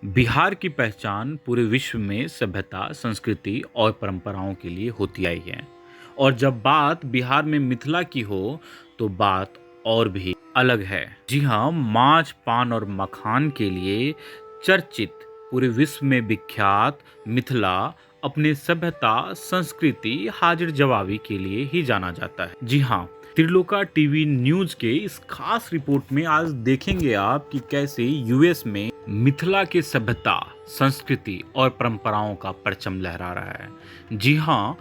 बिहार की पहचान पूरे विश्व में सभ्यता, संस्कृति और परंपराओं के लिए होती आई है। और जब बात बिहार में मिथिला की हो, तो बात और भी अलग है। जी हाँ, माछ, पान और मखान के लिए चर्चित, पूरे विश्व में विख्यात मिथिला अपने सभ्यता, संस्कृति, हाजिर जवाबी के लिए ही जाना जाता है। जी हाँ, त्रिलोका टीवी न्यूज के इस खास रिपोर्ट में आज देखेंगे आप कि कैसे यूएस में मिथिला के सभ्यता, संस्कृति और परंपराओं का परचम लहरा रहा है। जी हाँ,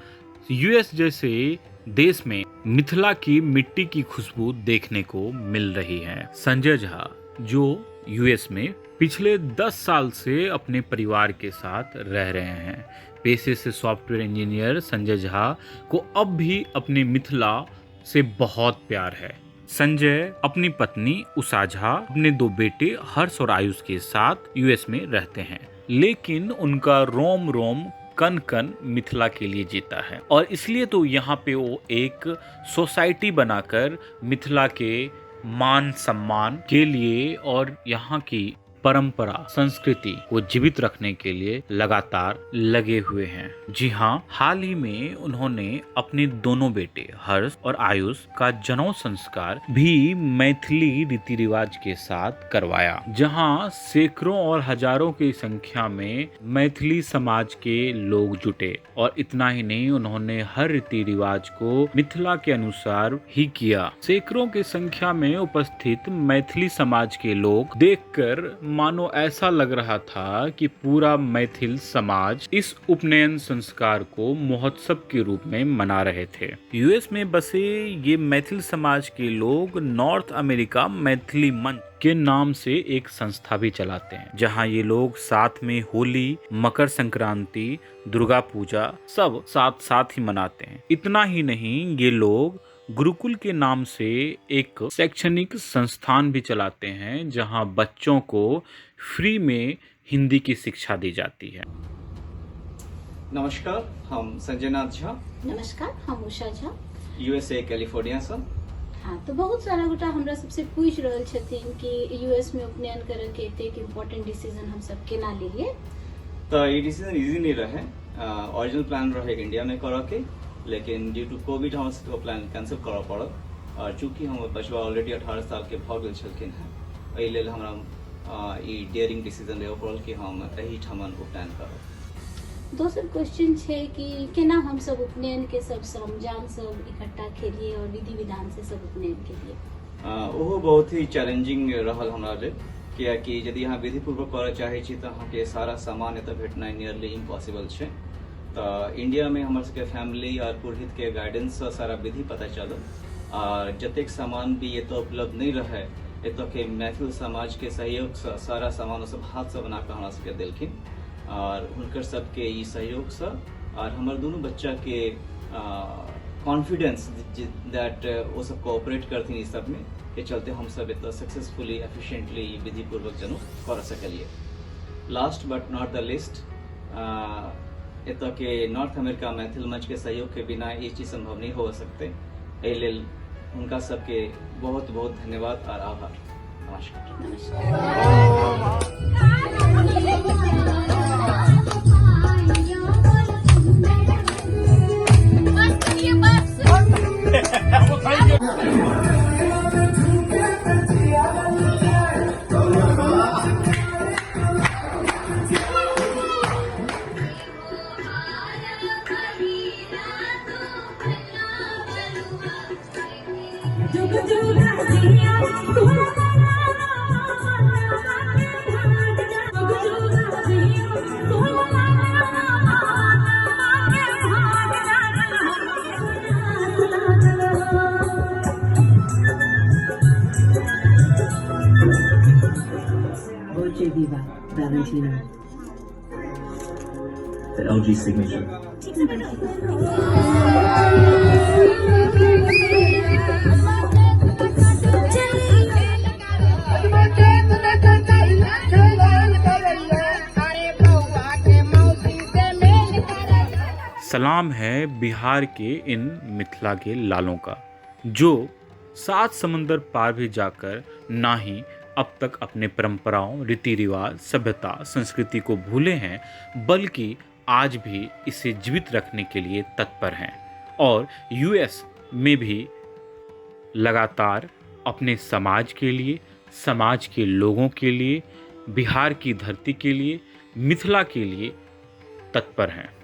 यूएस जैसे देश में मिथिला की मिट्टी की खुशबू देखने को मिल रही है। संजय झा, जो यूएस में पिछले 10 साल से अपने परिवार के साथ रह रहे हैं, पेशे से सॉफ्टवेयर इंजीनियर संजय झा को अब भी अपने मिथिला से बहुत प्यार है। संजय अपनी पत्नी उषा झा, अपने 2 बेटे हर्ष और आयुष के साथ यूएस में रहते हैं, लेकिन उनका रोम रोम कन कन मिथिला के लिए जीता है। और इसलिए तो यहाँ पे वो एक सोसाइटी बनाकर मिथिला के मान सम्मान के लिए और यहाँ की परंपरा, संस्कृति को जीवित रखने के लिए लगातार लगे हुए हैं। जी हाँ, हाल ही में उन्होंने अपने दोनों बेटे हर्ष और आयुष का जनेऊ संस्कार भी मैथिली रीति रिवाज के साथ करवाया, जहाँ सैकड़ों और हजारों की संख्या में मैथिली समाज के लोग जुटे। और इतना ही नहीं, उन्होंने हर रीति रिवाज को मिथिला के अनुसार ही किया। सैकड़ों की संख्या में उपस्थित मैथिली समाज के लोग देखकर मानो ऐसा लग रहा था कि पूरा मैथिल समाज इस उपनयन संस्कार को महोत्सव के रूप में मना रहे थे। यूएस में बसे ये मैथिल समाज के लोग नॉर्थ अमेरिका मैथिली मंच के नाम से एक संस्था भी चलाते हैं, जहां ये लोग साथ में होली, मकर संक्रांति, दुर्गा पूजा सब साथ साथ ही मनाते हैं। इतना ही नहीं, ये लोग गुरुकुल के नाम से एक शैक्षणिक संस्थान भी चलाते हैं, जहां बच्चों को फ्री में हिंदी की शिक्षा दी जाती है। नमस्कार, हम संजय नाथ झा। नमस्कार, हम उषा झा, यूएसए कैलिफोर्निया से। हाँ, तो बहुत सारा गोटा हमरा सबसे पूछ रहल छथिन कि यूएस में उपनयन करे के एक इम्पोर्टेंट डिसीजन हम सब केना लेलिए। तो ये डिसीजन इजी नहीं रहे। ओरिजिनल प्लान रहे इंडिया में करे के, लेकिन ड्यू टू कोविड हम सबको प्लान कैंसिल करऽ पड़ल। और चूँकि हम बचवा ऑलरेडी 18 साल के भऽ गेल छलखिन हैं, एहि लेल हमरा ई डेयरिंग डिसीजन लेबऽ पड़ल कि हम एही ठमन उपनयन करब। दोसर क्वेश्चन है कि केना हम सब उपनयन के सब सरंजाम सब इकट्ठा केलिए और विधि विधान से सब उपनयन केलिए। ओहो बहुत ही चैलेंजिंग रहल हमरा लेल, कियाकि यदि अहाँ विधि पूर्वक करऽ चाहै छी तऽ अहाँके सारा सामान एतऽ भेटनाइ नियरली इम्पॉसिबल छै। तो इंडिया में हमर सबके फैमिली और पुरोहित के गाइडेंस से सारा विधि पता चलल। और जतेक सामान भी एतऽ उपलब्ध नहीं रहे, एतऽ के मैथिल समाज के सहयोग से सारा सामान सब हाथ से बना के हमरा सबके देलखिन। और हुनकर सबके ई सहयोग से और हमर दोनों बच्चा के कॉन्फिडेंस दैट वो सब कोऑपरेट करथिन इस सब में, के चलते हम सब एतऽ सक्सेसफुली एफिशिएंटली विधि पूर्वक जनेऊ कर सकलिए। Last but not the list, एतऽ के नॉर्थ अमेरिका मैथिल मंच के सहयोग के बिना ये चीज संभव नहीं हो सकते। एहि लेल उनका सबके बहुत बहुत धन्यवाद और आभार। नमस्कार। Dolce Viva, Valentino. The LG signature. सलाम है बिहार के इन मिथिला के लालों का, जो 7 समंदर पार भी जाकर ना ही अब तक अपने परंपराओं, रीति रिवाज, सभ्यता, संस्कृति को भूले हैं, बल्कि आज भी इसे जीवित रखने के लिए तत्पर हैं और यूएस में भी लगातार अपने समाज के लिए, समाज के लोगों के लिए, बिहार की धरती के लिए, मिथिला के लिए तत्पर हैं।